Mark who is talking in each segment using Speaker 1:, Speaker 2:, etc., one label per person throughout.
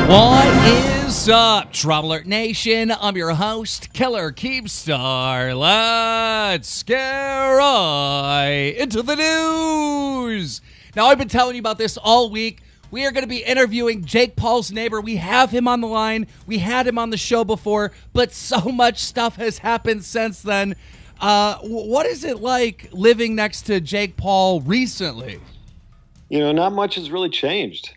Speaker 1: What is up, DramaAlert Nation? I'm your host, Killer Keemstar. Let's get right into the news. Now, I've been telling you about this all week. We are going to be interviewing Jake Paul's neighbor. We have him on the line. We had him on the show before, but so much stuff has happened since then. What is it like living next to Jake Paul recently?
Speaker 2: You know, not much has really changed.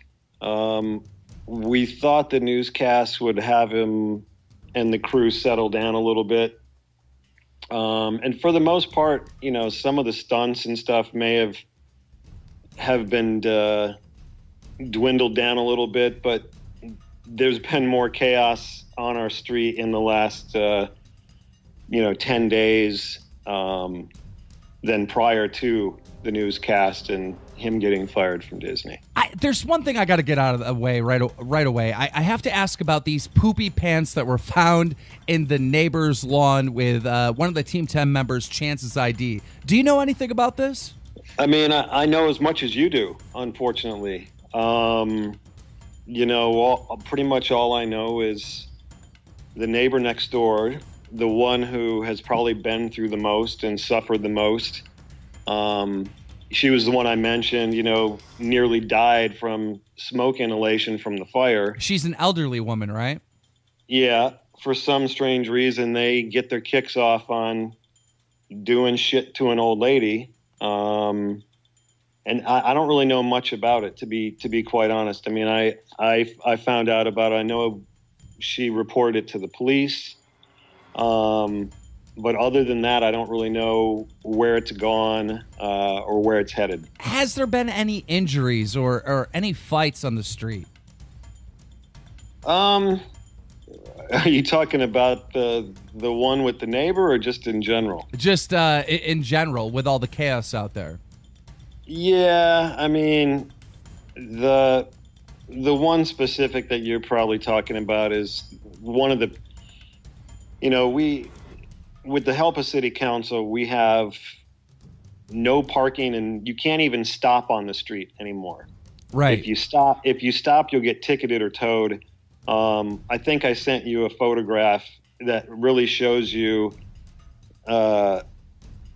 Speaker 2: We thought the newscast would have him and the crew settle down a little bit. And for the most part, you know, some of the stunts and stuff may have been dwindled down a little bit, but there's been more chaos on our street in the last, 10 days than prior to the newscast and him getting fired from Disney.
Speaker 1: There's one thing I got to get out of the way right away. I have to ask about these poopy pants that were found in the neighbor's lawn with one of the Team 10 members, Chance's ID. Do you know anything about this?
Speaker 2: I mean, I know as much as you do, unfortunately. Pretty much all I know is the neighbor next door, the one who has probably been through the most and suffered the most. She was the one I mentioned, nearly died from smoke inhalation from the fire. She's
Speaker 1: an elderly woman, right?
Speaker 2: Yeah. For some strange reason, they get their kicks off on doing shit to an old lady. And I don't really know much about it, to be quite honest. I mean, I found out about it. I know she reported it to the police. But other than that, I don't really know where it's gone or where it's headed.
Speaker 1: Has there been any injuries or any fights on the street?
Speaker 2: Are you talking about the one with the neighbor or just in general?
Speaker 1: Just in general, with all the chaos out there.
Speaker 2: Yeah, I mean, the one specific that you're probably talking about is one of the, with the help of City Council, we have no parking, and you can't even stop on the street anymore.
Speaker 1: Right.
Speaker 2: If you stop, you'll get ticketed or towed. I think I sent you a photograph that really shows you the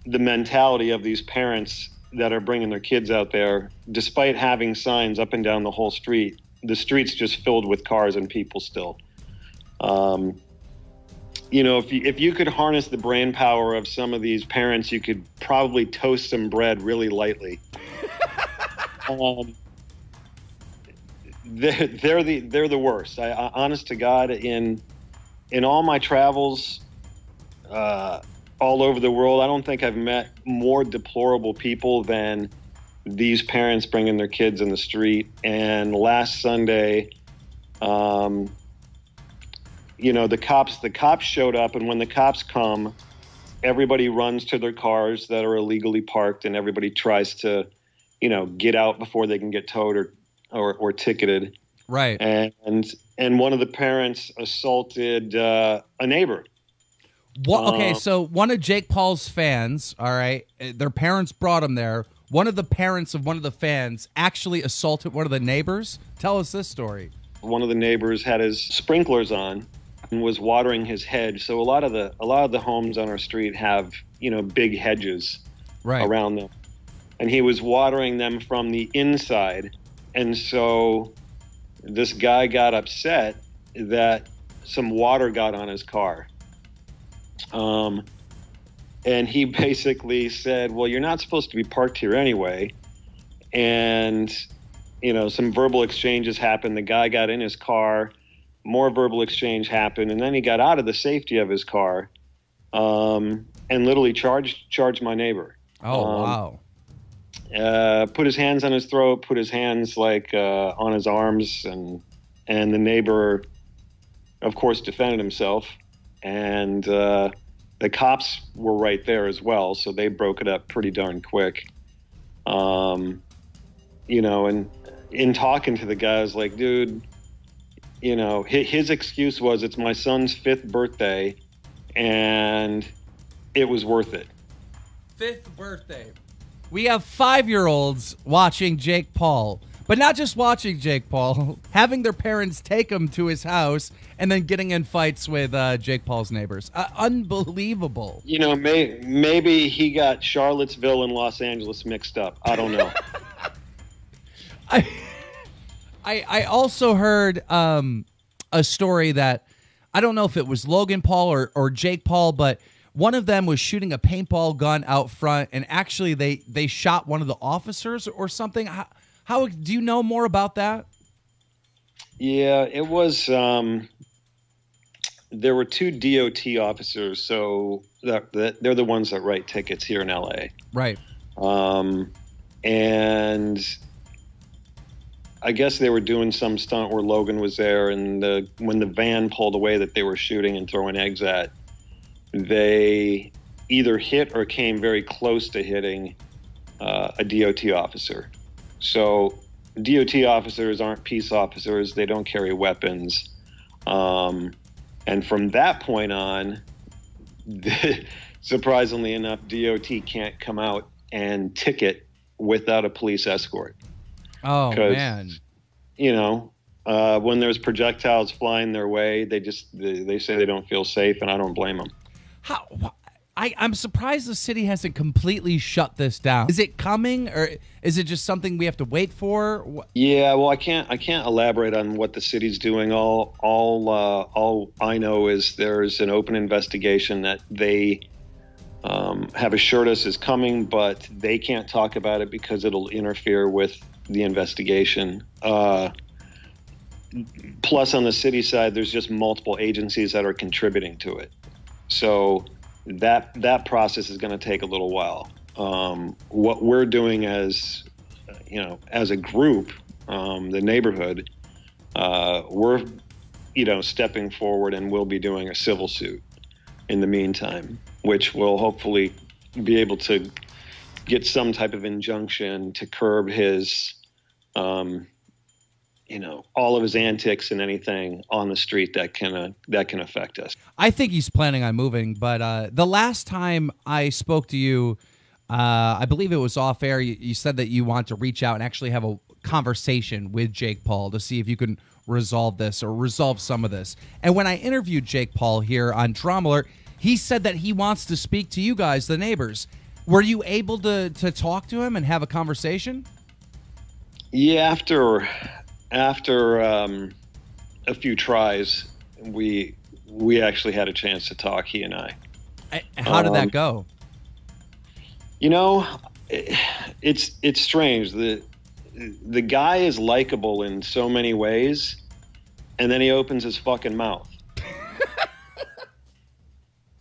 Speaker 2: mentality of these parents that are bringing their kids out there, despite having signs up and down the whole street. The street's just filled with cars and people still. If you could harness the brain power of some of these parents, you could probably toast some bread really lightly. They're the worst. I honest to God, in all my travels all over the world, I don't think I've met more deplorable people than these parents bringing their kids in the street. And last Sunday, the cops showed up, and when the cops come, everybody runs to their cars that are illegally parked, and everybody tries to, get out before they can get towed or ticketed.
Speaker 1: Right.
Speaker 2: And one of the parents assaulted a neighbor.
Speaker 1: What? Okay, so one of Jake Paul's fans, all right, their parents brought him there. One of the parents of one of the fans actually assaulted one of the neighbors. Tell us this story.
Speaker 2: One of the neighbors had his sprinklers on and was watering his hedge. So a lot of the homes on our street have, big hedges around them. And he was watering them from the inside. And so this guy got upset that some water got on his car. And he basically said, well, you're not supposed to be parked here anyway. And, some verbal exchanges happened. The guy got in his car, more verbal exchange happened. And then he got out of the safety of his car, and literally charged my neighbor.
Speaker 1: Oh,
Speaker 2: wow. Put his hands on his throat, put his hands on his arms, and the neighbor, of course, defended himself. And, the cops were right there as well, so they broke it up pretty darn quick. And in talking to the guy, I was like, dude, his excuse was, it's my son's 5th birthday, and it was worth it.
Speaker 1: 5th birthday. We have 5-year-olds watching Jake Paul. But not just watching Jake Paul, having their parents take him to his house and then getting in fights with Jake Paul's neighbors. Unbelievable.
Speaker 2: You know, maybe he got Charlottesville and Los Angeles mixed up. I don't know.
Speaker 1: I also heard a story that I don't know if it was Logan Paul or Jake Paul, but one of them was shooting a paintball gun out front, and actually they shot one of the officers or something. How do you know more about that?
Speaker 2: Yeah, it was. There were 2 DOT officers, so that they're the ones that write tickets here in LA,
Speaker 1: right?
Speaker 2: And I guess they were doing some stunt where Logan was there, and when the van pulled away that they were shooting and throwing eggs at, they either hit or came very close to hitting a DOT officer. So DOT officers aren't peace officers. They don't carry weapons. And from that point on, surprisingly enough, DOT can't come out and ticket without a police escort.
Speaker 1: Oh, man.
Speaker 2: You know, when there's projectiles flying their way, they say they don't feel safe, and I don't blame them.
Speaker 1: I'm surprised the city hasn't completely shut this down. Is it coming, or is it just something we have to wait for?
Speaker 2: Yeah, well, I can't elaborate on what the city's doing. All I know is there's an open investigation that they have assured us is coming, but they can't talk about it because it'll interfere with the investigation. Plus, on the city side, there's just multiple agencies that are contributing to it. So that process is going to take a little while. What we're doing as a group, the neighborhood, we're, stepping forward, and we'll be doing a civil suit in the meantime, which will hopefully be able to get some type of injunction to curb his, all of his antics and anything on the street that can affect us.
Speaker 1: I think he's planning on moving, but the last time I spoke to you, I believe it was off air, you said that you want to reach out and actually have a conversation with Jake Paul to see if you can resolve this or resolve some of this. And when I interviewed Jake Paul here on DramaAlert, he said that he wants to speak to you guys, the neighbors. Were you able to talk to him and have a conversation?
Speaker 2: Yeah, after a few tries, we actually had a chance to talk, he and I.
Speaker 1: How did that go?
Speaker 2: It's strange. The guy is likable in so many ways, and then he opens his fucking mouth.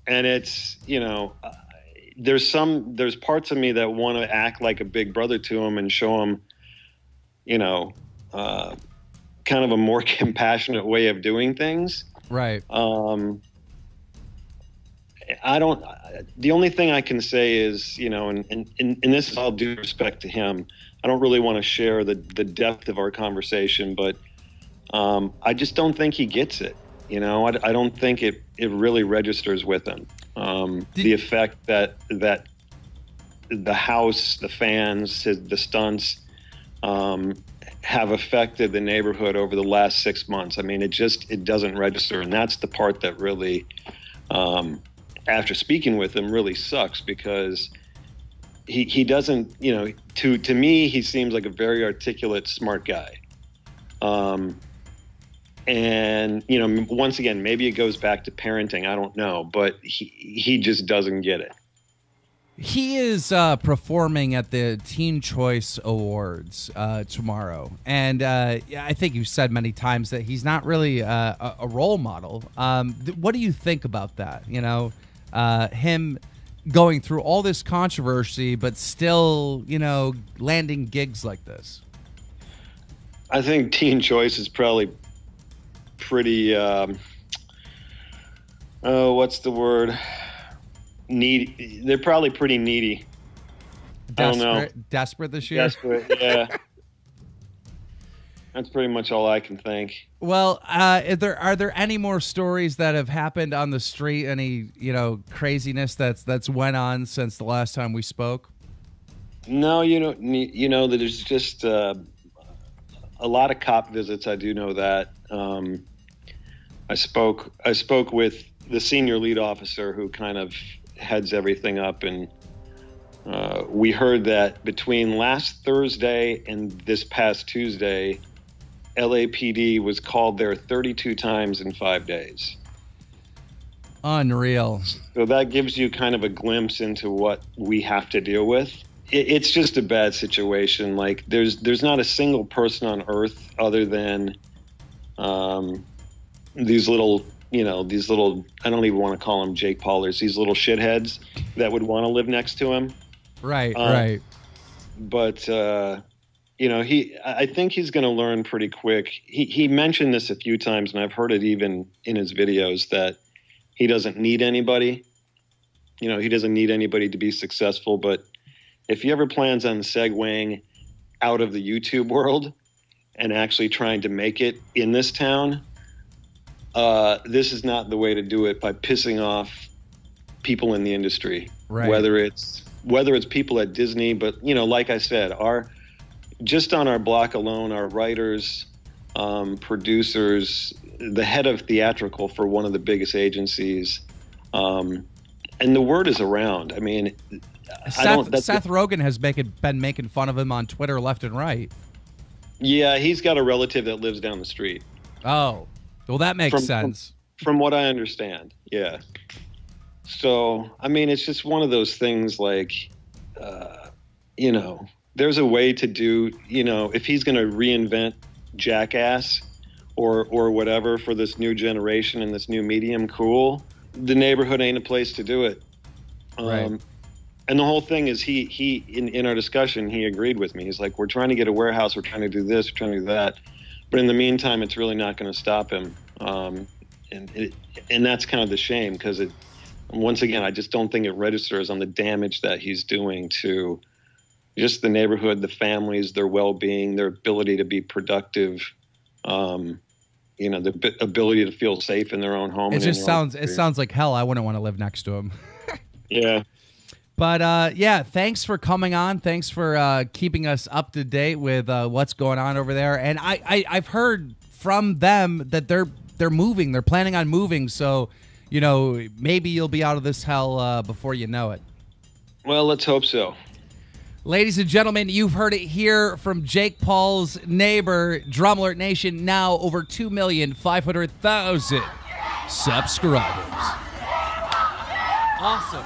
Speaker 2: And it's, there's parts of me that want to act like a big brother to him and show him, kind of a more compassionate way of doing things.
Speaker 1: Right.
Speaker 2: The only thing I can say is, and this is all due respect to him, I don't really want to share the depth of our conversation, but I just don't think he gets it. I don't think it really registers with him. The effect that the house, the fans, the stunts have affected the neighborhood over the last 6 months. I mean, it doesn't register. And that's the part that really, after speaking with him, really sucks, because he doesn't, to me, he seems like a very articulate, smart guy. And, once again, maybe it goes back to parenting. I don't know, but he just doesn't get it.
Speaker 1: He is performing at the Teen Choice Awards tomorrow. And I think you've said many times that he's not really a role model. What do you think about that? Him going through all this controversy, but still, landing gigs like this.
Speaker 2: I think Teen Choice is probably pretty, what's the word? Needy. They're probably pretty needy.
Speaker 1: Desperate,
Speaker 2: I don't know.
Speaker 1: Desperate this year?
Speaker 2: Desperate, yeah. That's pretty much all I can think.
Speaker 1: Well, are there any more stories that have happened on the street? Any, craziness that's went on since the last time we spoke?
Speaker 2: No, that there's just a lot of cop visits. I do know that. I spoke with the senior lead officer who kind of heads everything up, and we heard that between last Thursday and this past Tuesday, LAPD was called there 32 times in 5 days.
Speaker 1: Unreal.
Speaker 2: So that gives you kind of a glimpse into what we have to deal with. It's just a bad situation. Like there's not a single person on earth other than these little, I don't even want to call them Jake Paulers, these little shitheads that would want to live next to him.
Speaker 1: Right, right.
Speaker 2: But, I think he's going to learn pretty quick. He mentioned this a few times, and I've heard it even in his videos, that he doesn't need anybody. He doesn't need anybody to be successful. But if he ever plans on segueing out of the YouTube world and actually trying to make it in this town, this is not the way to do it, by pissing off people in the industry.
Speaker 1: Right.
Speaker 2: Whether it's people at Disney, but like I said, just on our block alone, our writers, producers, the head of theatrical for one of the biggest agencies, and the word is around. I mean,
Speaker 1: Seth Rogen has been making fun of him on Twitter left and right.
Speaker 2: Yeah, he's got a relative that lives down the street.
Speaker 1: Oh, well, that makes sense.
Speaker 2: From what I understand, yeah. So, I mean, it's just one of those things like, there's a way to do, if he's going to reinvent Jackass or whatever for this new generation and this new medium, cool. The neighborhood ain't a place to do it.
Speaker 1: Right.
Speaker 2: And the whole thing is he in our discussion, he agreed with me. He's like, we're trying to get a warehouse. We're trying to do this. We're trying to do that. But in the meantime, it's really not going to stop him. And that's kind of the shame, because once again, I just don't think it registers on the damage that he's doing to just the neighborhood, the families, their well-being, their ability to be productive, the ability to feel safe in their own home.
Speaker 1: It sounds like hell. I wouldn't want to live next to him.
Speaker 2: Yeah.
Speaker 1: But thanks for coming on. Thanks for keeping us up to date with what's going on over there. And I've heard from them that they're moving. They're planning on moving. So, maybe you'll be out of this hell before you know it.
Speaker 2: Well, let's hope so.
Speaker 1: Ladies and gentlemen, you've heard it here from Jake Paul's neighbor, DramaAlert Nation, now over 2,500,000 subscribers. Awesome.